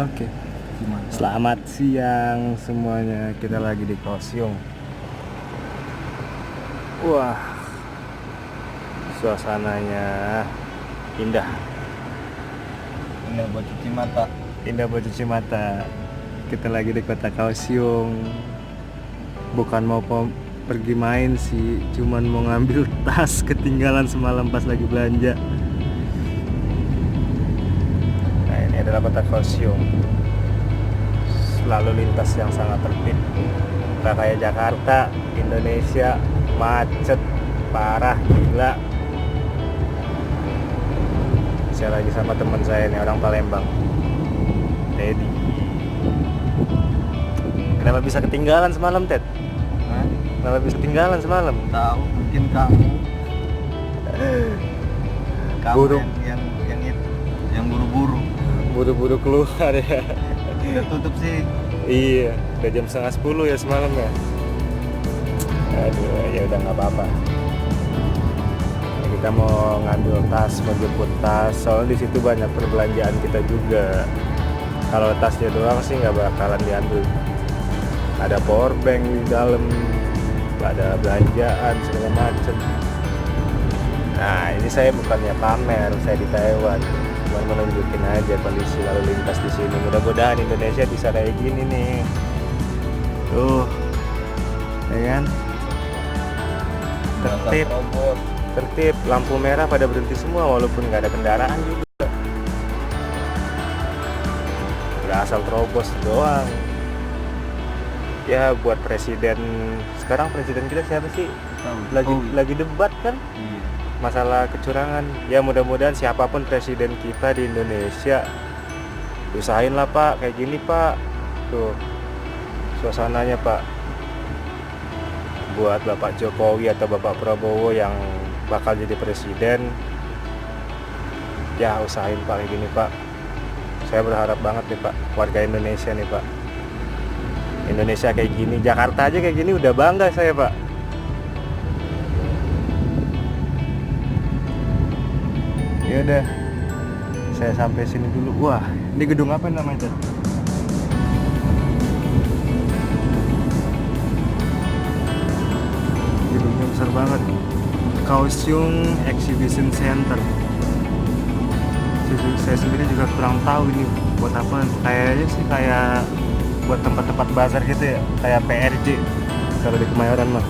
Oke. Selamat siang semuanya. Kita lagi di Kaohsiung. Wah, suasananya indah. Indah buat cuci mata. Indah buat cuci mata. Kita lagi di kota Kaohsiung. Bukan mau pergi main sih, cuman mau ngambil tas ketinggalan semalam pas lagi belanja. Nah, ini adalah kota Kaohsiung. Lalu lintas yang sangat tertib, nggak kayak Jakarta, Indonesia, macet parah, gila. Saya lagi sama teman saya nih, orang Palembang, Teddy. Kenapa bisa ketinggalan semalam, Ted? Hah? Kenapa bisa ketinggalan semalam? Tahu mungkin kamu Buru. yang buru-buru. Buru-buru keluar ya. Udah tutup sih. Iya, udah jam 9:30 ya semalam ya. Aduh, ya udah nggak apa-apa. Kita mau ngambil tas, mau jemput tas. Soalnya di situ banyak perbelanjaan kita juga. Kalau tasnya doang sih nggak bakalan diambil. Ada power bank di dalam, ada belanjaan segala macem. Nah, ini saya bukannya pamer, saya di Taiwan. Cuma menunjukin aja kondisi lalu lintas di sini. Mudah-mudahan Indonesia bisa kayak gini nih. Tuh, ya kan? Tertib, Robot. tertib. Lampu merah pada berhenti semua walaupun nggak ada kendaraan juga. Nggak asal terobos doang. Ya buat presiden, sekarang presiden kita siapa sih? Lagi debat kan? Iya. Masalah kecurangan. Ya mudah-mudahan siapapun presiden kita di Indonesia, usahain lah Pak kayak gini Pak. Tuh suasananya Pak, buat Bapak Jokowi atau Bapak Prabowo yang bakal jadi presiden. Ya usahain Pak kayak gini Pak. Saya berharap banget nih Pak, warga Indonesia nih Pak, Indonesia kayak gini, Jakarta aja kayak gini udah bangga saya Pak. Ya udah, saya sampai sini dulu. Wah, ini gedung apa namanya? Gedungnya besar banget. Kaohsiung Exhibition Center. Saya sendiri juga kurang tahu ini buat apa. Kayaknya sih kayak buat tempat-tempat bazar gitu ya, kayak PRJ kalau di Kemayoran mah.